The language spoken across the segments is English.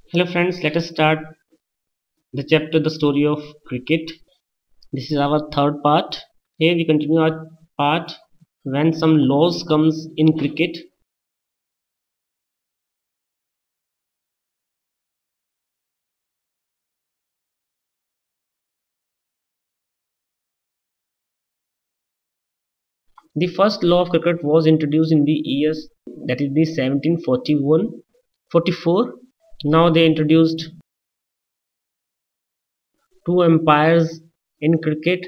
Hello friends, let us start the chapter The Story of Cricket. This is our third part. Here we continue our part when some laws comes in cricket. The first law of cricket was introduced in the years that is the 1741 44. Now they introduced two umpires in cricket,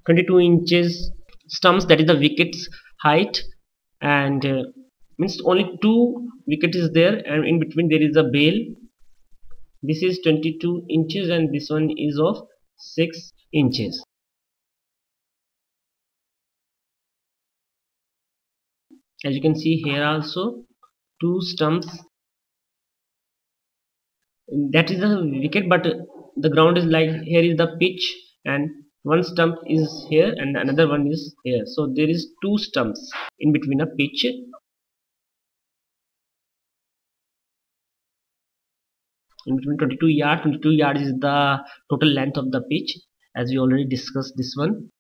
22 inches stumps that is the wicket's height, and means only two wicket is there, and in between there is a bail. This is 22 inches and this one is of 6 inches. As you can see here also two stumps, that is the wicket, but the ground is like here is the pitch, and one stump is here and another one is here, so there is two stumps in between a pitch. In between 22 yards is the total length of the pitch, as we already discussed this one.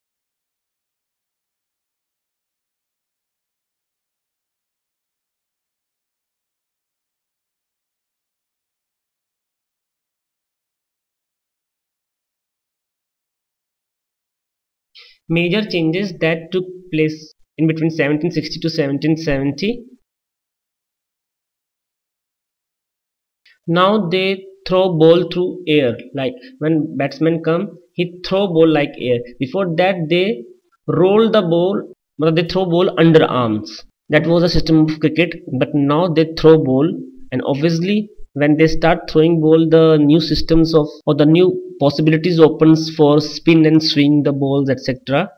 Major changes that took place in between 1760 to 1770. Now they throw ball through air, like when batsmen come he throw ball like air. Before that they roll the ball, but they throw ball under arms. That was a system of cricket, but now they throw ball, and obviously when they start throwing ball, the new systems of or the new possibilities opens for spin and swing the balls, etc.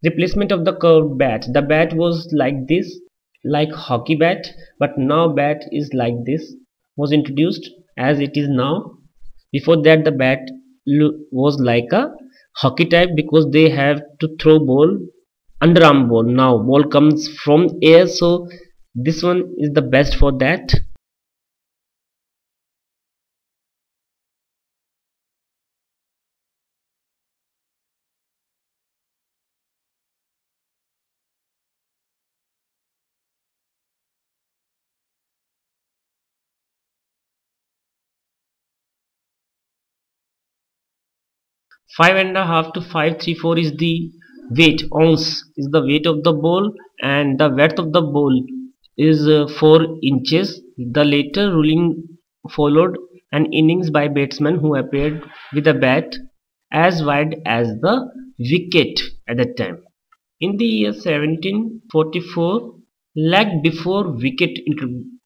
Replacement of the curved bat. The bat was like this, like hockey bat, but now bat is like this, was introduced as it is now. Before that the bat was like a hockey type because they have to throw ball, underarm ball. Now ball comes from air, so this one is the best for that. 5.5 to 534 is the weight, ounce is the weight of the ball, and the width of the ball is 4 inches. The later ruling followed an innings by batsmen who appeared with a bat as wide as the wicket at that time. In the year 1744, leg before wicket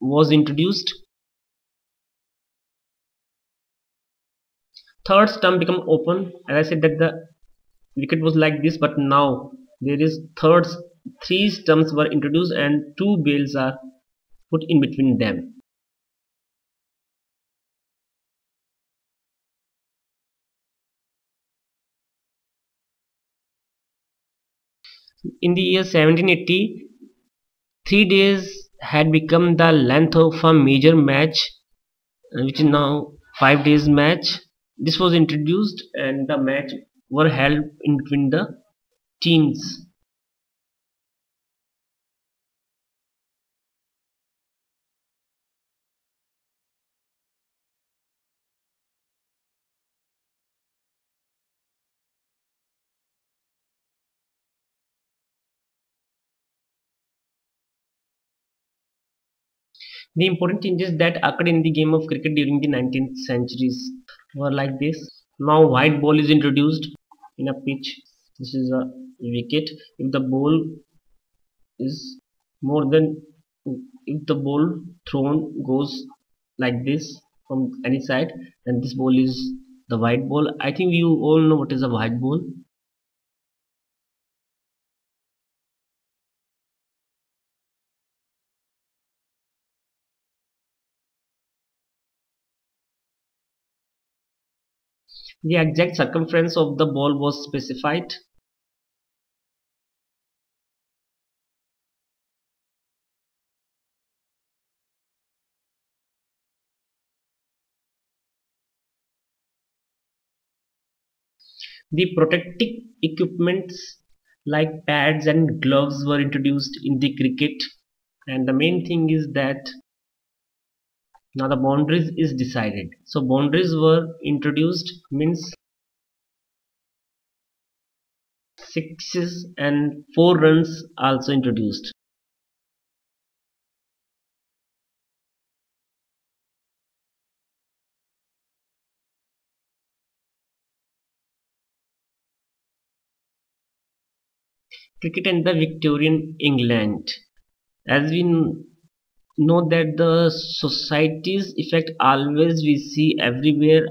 was introduced. Third stump become open. As I said that the wicket was like this, but now there is three stumps were introduced and two bails are put in between them. In the year 1780, 3 days had become the length of a major match, which is now 5 days match. This was introduced and the match were held in between the teams. The important changes that occurred in the game of cricket during the 19th centuries were like this. Now white ball is introduced in a pitch. This is a wicket. If the ball is more than, if the ball thrown goes like this from any side, then this ball is the white ball. I think you all know what is a white ball. The exact circumference of the ball was specified. The protective equipments like pads and gloves were introduced in the cricket, and the main thing is that now the boundaries is decided. So boundaries were introduced, means sixes and 4 runs also introduced. Cricket in the Victorian England. As we know that the society's effect always we see everywhere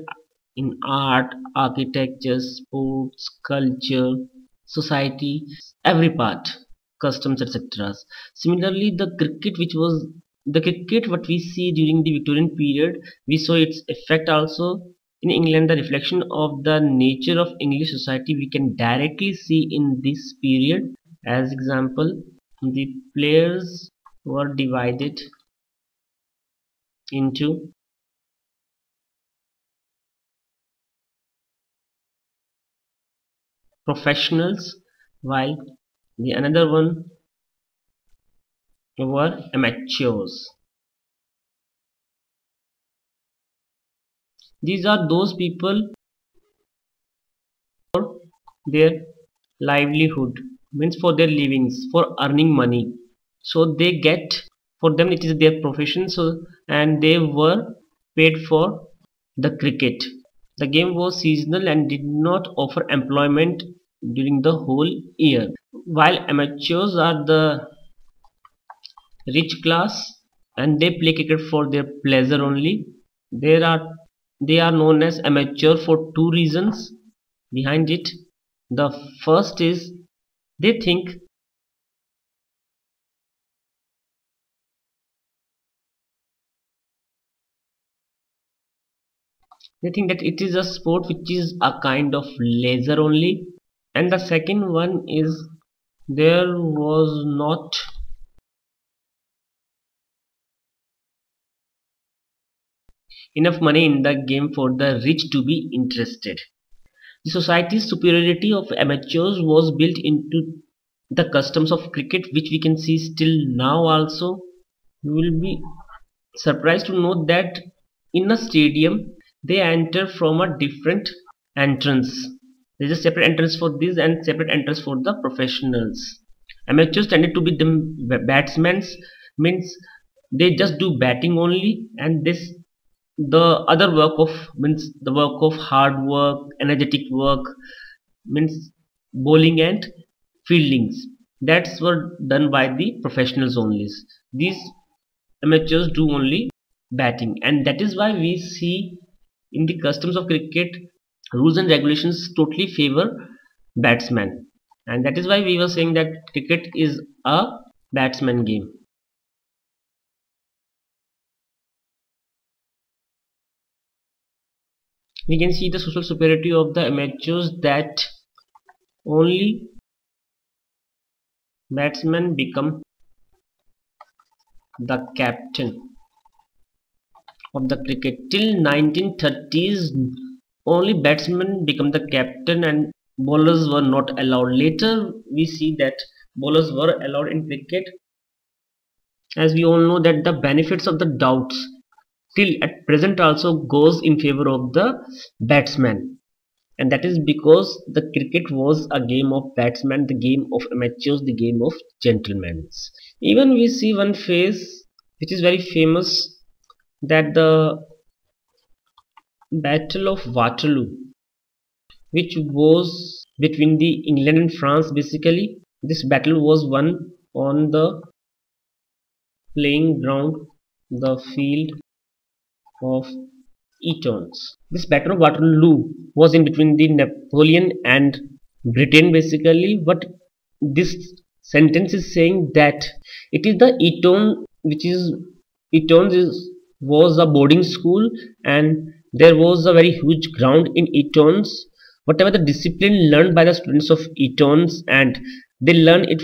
in art, architecture, sports, culture, society, every part, customs, etc. Similarly, the cricket what we see during the Victorian period, we saw its effect also in England. The reflection of the nature of English society we can directly see in this period. As example, the players were divided into professionals, while the another one were amateurs. These are those people for their livelihood, means for their livings, for earning money. So they get, for them it is their profession. So and they were paid for the cricket. The game was seasonal and did not offer employment during the whole year, while amateurs are the rich class and they play cricket for their pleasure only. There are they are known as amateur for two reasons behind it. The first is they think that it is a sport which is a kind of leisure only. And the second one is there was not enough money in the game for the rich to be interested. The society's superiority of amateurs was built into the customs of cricket, which we can see still now also. You will be surprised to know that in a stadium they enter from a different entrance. There is a separate entrance for this and separate entrance for the professionals. Amateurs tended to be the batsmen, means they just do batting only, and this the other work of, means the work of hard work, energetic work, means bowling and fieldings, that's were done by the professionals only. These amateurs do only batting, and that is why we see in the customs of cricket rules and regulations totally favor batsmen, and that is why we were saying that cricket is a batsman game. We can see the social superiority of the amateurs, that only batsmen become the captain of the cricket. Till 1930s only batsmen become the captain and bowlers were not allowed. Later we see that bowlers were allowed in cricket, as we all know that the benefits of the doubts till at present also goes in favor of the batsman, and that is because the cricket was a game of batsmen, the game of amateurs, the game of gentlemen. Even we see one phase which is very famous, that the Battle of Waterloo, which was between the England and France. Basically this battle was won on the playing ground, the field of Eton's. This Battle of Waterloo was in between the Napoleon and Britain. Basically what this sentence is saying, that it is the Eton, which is Eton's is was a boarding school, and there was a very huge ground in Eton's. Whatever the discipline learned by the students of Eton's, and they learn it,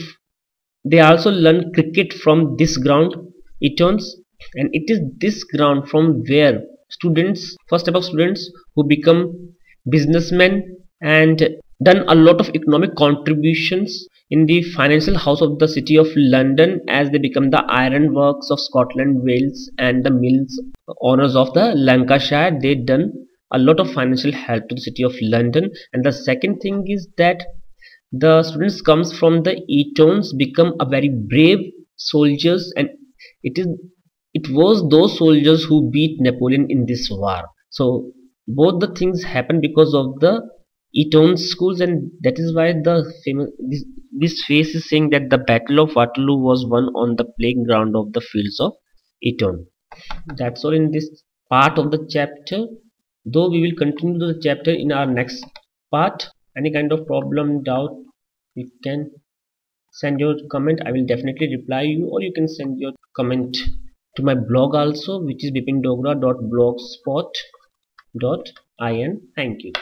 they also learn cricket from this ground, Eton's, and it is this ground from where students, first above students who become businessmen and done a lot of economic contributions in the financial house of the city of London, as they become the iron works of Scotland, Wales, and the mills owners of the Lancashire. They done a lot of financial help to the city of London. And the second thing is that the students comes from the Etons become a very brave soldiers, and it is it was those soldiers who beat Napoleon in this war. So both the things happen because of the Eton schools, and that is why the famous this phrase is saying that the Battle of Waterloo was won on the playground of the fields of Eton. That's all in this part of the chapter, though we will continue the chapter in our next part. Any kind of problem, doubt, you can send your comment. I will definitely reply you, or you can send your comment to my blog also, which is bipindogra.blogspot.in. Thank you.